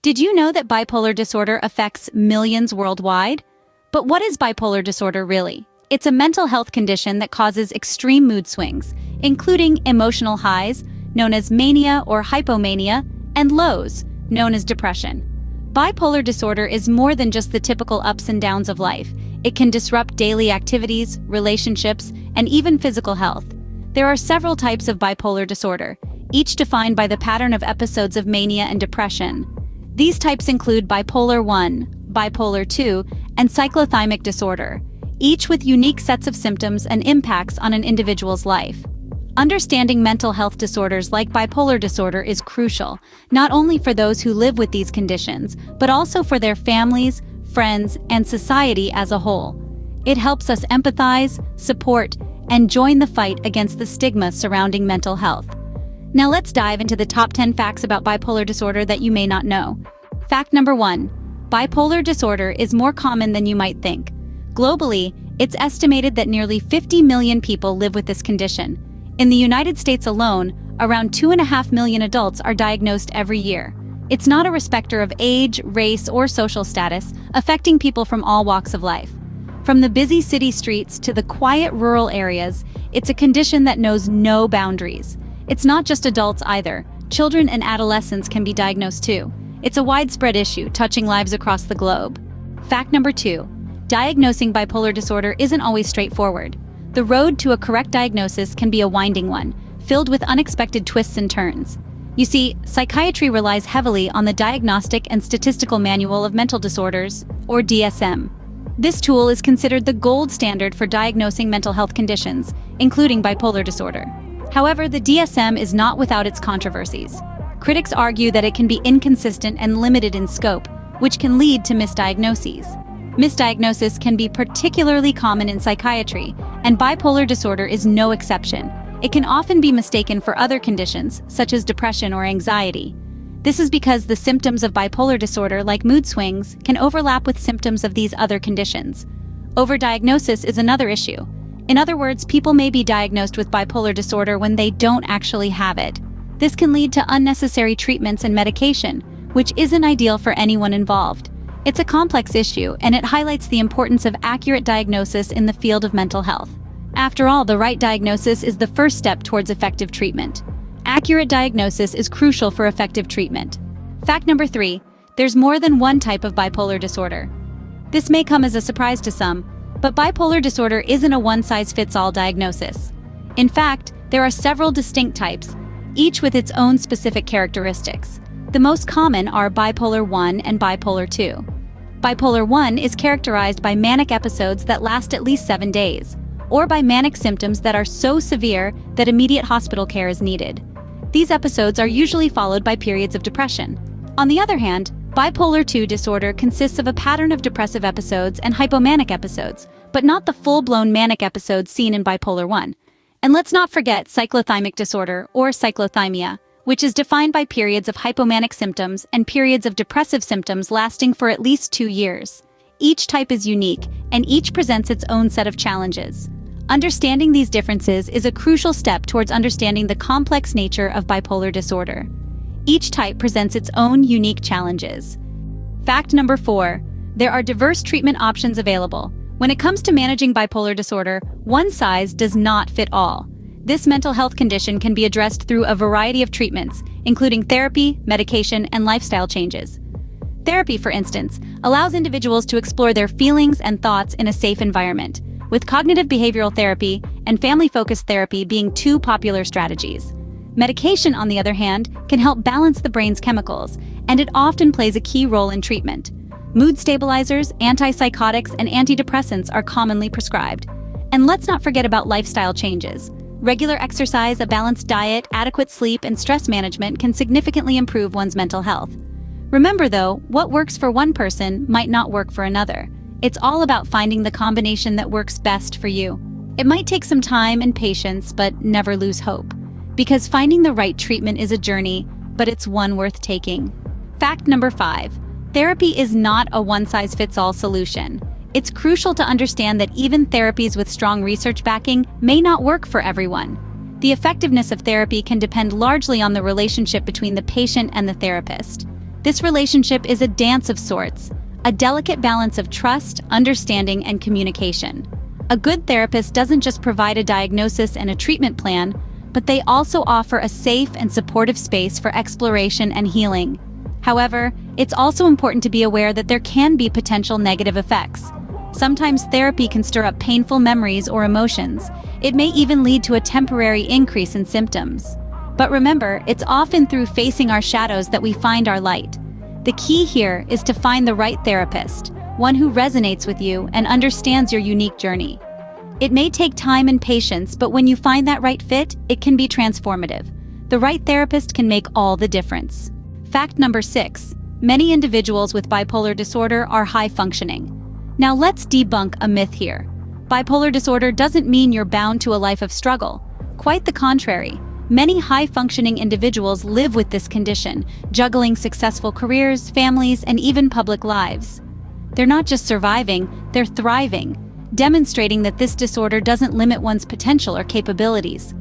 Did you know that bipolar disorder affects millions worldwide? But what is bipolar disorder really? It's a mental health condition that causes extreme mood swings, including emotional highs, known as mania or hypomania, and lows, known as depression. Bipolar disorder is more than just the typical ups and downs of life. It can disrupt daily activities, relationships, and even physical health. There are several types of bipolar disorder, each defined by the pattern of episodes of mania and depression. These types include bipolar 1, bipolar 2, and cyclothymic disorder, each with unique sets of symptoms and impacts on an individual's life. Understanding mental health disorders like bipolar disorder is crucial, not only for those who live with these conditions, but also for their families, friends, and society as a whole. It helps us empathize, support, and join the fight against the stigma surrounding mental health. Now let's dive into the top 10 facts about bipolar disorder that you may not know. Fact number 1. Bipolar disorder is more common than you might think. Globally, it's estimated that nearly 50 million people live with this condition. In the United States alone, around 2.5 million adults are diagnosed every year. It's not a respecter of age, race, or social status, affecting people from all walks of life. From the busy city streets to the quiet rural areas, it's a condition that knows no boundaries. It's not just adults either. Children and adolescents can be diagnosed too. It's a widespread issue, touching lives across the globe. Fact number 2. Diagnosing bipolar disorder isn't always straightforward. The road to a correct diagnosis can be a winding one, filled with unexpected twists and turns. You see, psychiatry relies heavily on the Diagnostic and Statistical Manual of Mental Disorders, or DSM. This tool is considered the gold standard for diagnosing mental health conditions, including bipolar disorder. However, the DSM is not without its controversies. Critics argue that it can be inconsistent and limited in scope, which can lead to misdiagnoses. Misdiagnosis can be particularly common in psychiatry, and bipolar disorder is no exception. It can often be mistaken for other conditions, such as depression or anxiety. This is because the symptoms of bipolar disorder, like mood swings, can overlap with symptoms of these other conditions. Overdiagnosis is another issue. In other words, people may be diagnosed with bipolar disorder when they don't actually have it. This can lead to unnecessary treatments and medication, which isn't ideal for anyone involved. It's a complex issue, and it highlights the importance of accurate diagnosis in the field of mental health. After all, the right diagnosis is the first step towards effective treatment. Accurate diagnosis is crucial for effective treatment. Fact number 3. There's more than one type of bipolar disorder. This may come as a surprise to some, but bipolar disorder isn't a one-size-fits-all diagnosis. In fact, there are several distinct types, each with its own specific characteristics. The most common are bipolar 1 and bipolar 2. Bipolar 1 is characterized by manic episodes that last at least 7 days, or by manic symptoms that are so severe that immediate hospital care is needed. These episodes are usually followed by periods of depression. On the other hand, bipolar 2 disorder consists of a pattern of depressive episodes and hypomanic episodes, but not the full-blown manic episodes seen in bipolar 1. And let's not forget cyclothymic disorder, or cyclothymia, which is defined by periods of hypomanic symptoms and periods of depressive symptoms lasting for at least 2 years. Each type is unique, and each presents its own set of challenges. Understanding these differences is a crucial step towards understanding the complex nature of bipolar disorder. Each type presents its own unique challenges. Fact number 4. There are diverse treatment options available. When it comes to managing bipolar disorder, one size does not fit all. This mental health condition can be addressed through a variety of treatments, including therapy, medication, and lifestyle changes. Therapy, for instance, allows individuals to explore their feelings and thoughts in a safe environment, with cognitive behavioral therapy and family-focused therapy being two popular strategies. Medication, on the other hand, can help balance the brain's chemicals, and it often plays a key role in treatment. Mood stabilizers, antipsychotics, and antidepressants are commonly prescribed. And let's not forget about lifestyle changes. Regular exercise, a balanced diet, adequate sleep, and stress management can significantly improve one's mental health. Remember though, what works for one person might not work for another. It's all about finding the combination that works best for you. It might take some time and patience, but never lose hope. Because finding the right treatment is a journey, but it's one worth taking. Fact number 5. Therapy is not a one-size-fits-all solution. It's crucial to understand that even therapies with strong research backing may not work for everyone. The effectiveness of therapy can depend largely on the relationship between the patient and the therapist. This relationship is a dance of sorts, a delicate balance of trust, understanding, and communication. A good therapist doesn't just provide a diagnosis and a treatment plan, but they also offer a safe and supportive space for exploration and healing. However, it's also important to be aware that there can be potential negative effects. Sometimes therapy can stir up painful memories or emotions. It may even lead to a temporary increase in symptoms. But remember, it's often through facing our shadows that we find our light. The key here is to find the right therapist, one who resonates with you and understands your unique journey. It may take time and patience, but when you find that right fit, it can be transformative. The right therapist can make all the difference. Fact number 6. Many individuals with bipolar disorder are high-functioning. Now let's debunk a myth here. Bipolar disorder doesn't mean you're bound to a life of struggle. Quite the contrary. Many high-functioning individuals live with this condition, juggling successful careers, families, and even public lives. They're not just surviving, they're thriving, demonstrating that this disorder doesn't limit one's potential or capabilities.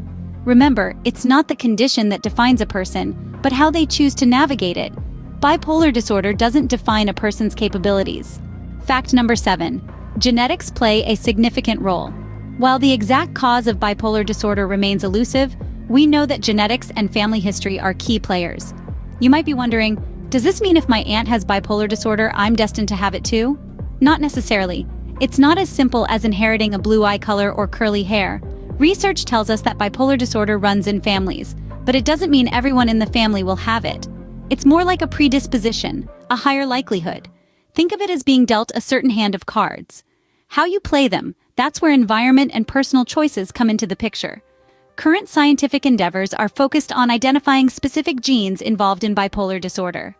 Remember, it's not the condition that defines a person, but how they choose to navigate it. Bipolar disorder doesn't define a person's capabilities. Fact number 7. Genetics play a significant role. While the exact cause of bipolar disorder remains elusive, we know that genetics and family history are key players. You might be wondering, does this mean if my aunt has bipolar disorder, I'm destined to have it too? Not necessarily. It's not as simple as inheriting a blue eye color or curly hair. Research tells us that bipolar disorder runs in families, but it doesn't mean everyone in the family will have it. It's more like a predisposition, a higher likelihood. Think of it as being dealt a certain hand of cards. How you play them, that's where environment and personal choices come into the picture. Current scientific endeavors are focused on identifying specific genes involved in bipolar disorder.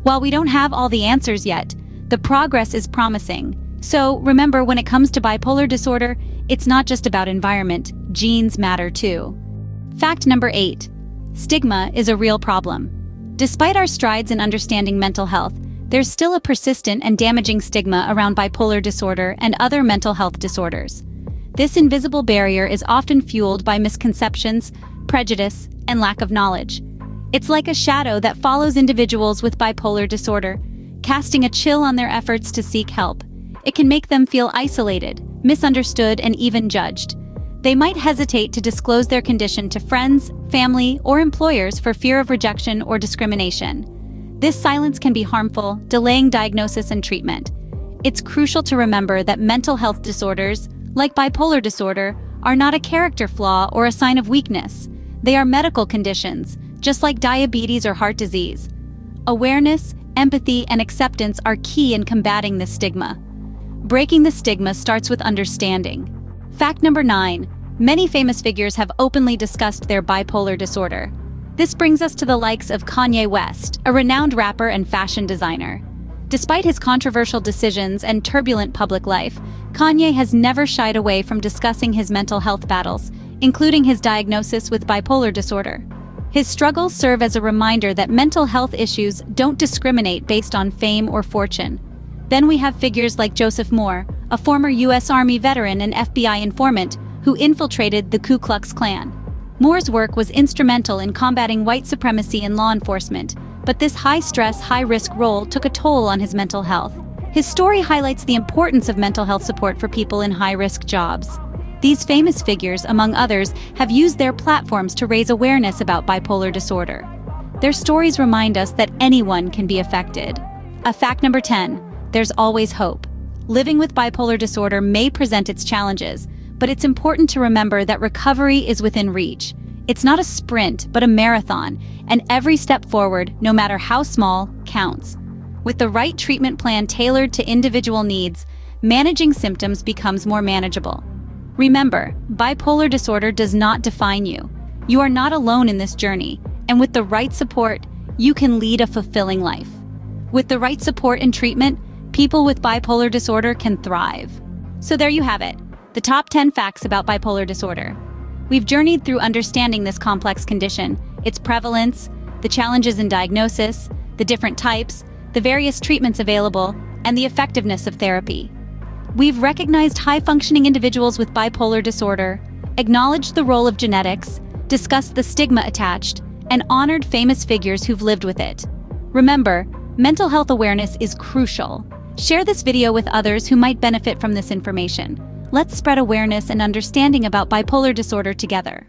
While we don't have all the answers yet, the progress is promising. So remember, when it comes to bipolar disorder, it's not just about environment, genes matter too. Fact number 8. Stigma is a real problem. Despite our strides in understanding mental health, there's still a persistent and damaging stigma around bipolar disorder and other mental health disorders. This invisible barrier is often fueled by misconceptions, prejudice, and lack of knowledge. It's like a shadow that follows individuals with bipolar disorder, casting a chill on their efforts to seek help. It can make them feel isolated, misunderstood, and even judged. They might hesitate to disclose their condition to friends, family, or employers for fear of rejection or discrimination. This silence can be harmful, delaying diagnosis and treatment. It's crucial to remember that mental health disorders, like bipolar disorder, are not a character flaw or a sign of weakness. They are medical conditions, just like diabetes or heart disease. Awareness, empathy, and acceptance are key in combating this stigma. Breaking the stigma starts with understanding. Fact number 9. Many famous figures have openly discussed their bipolar disorder. This brings us to the likes of Kanye West, a renowned rapper and fashion designer. Despite his controversial decisions and turbulent public life, Kanye has never shied away from discussing his mental health battles, including his diagnosis with bipolar disorder. His struggles serve as a reminder that mental health issues don't discriminate based on fame or fortune. Then we have figures like Joseph Moore, a former U.S. Army veteran and FBI informant who infiltrated the Ku Klux Klan. Moore's work was instrumental in combating white supremacy in law enforcement, but this high-stress, high-risk role took a toll on his mental health. His story highlights the importance of mental health support for people in high-risk jobs. These famous figures, among others, have used their platforms to raise awareness about bipolar disorder. Their stories remind us that anyone can be affected. Fact number 10. There's always hope. Living with bipolar disorder may present its challenges, but it's important to remember that recovery is within reach. It's not a sprint, but a marathon, and every step forward, no matter how small, counts. With the right treatment plan tailored to individual needs, managing symptoms becomes more manageable. Remember, bipolar disorder does not define you. You are not alone in this journey, and with the right support, you can lead a fulfilling life. With the right support and treatment, people with bipolar disorder can thrive. So there you have it, the top 10 facts about bipolar disorder. We've journeyed through understanding this complex condition, its prevalence, the challenges in diagnosis, the different types, the various treatments available, and the effectiveness of therapy. We've recognized high-functioning individuals with bipolar disorder, acknowledged the role of genetics, discussed the stigma attached, and honored famous figures who've lived with it. Remember, Mental health awareness is crucial. Share this video with others who might benefit from this information. Let's spread awareness and understanding about bipolar disorder together.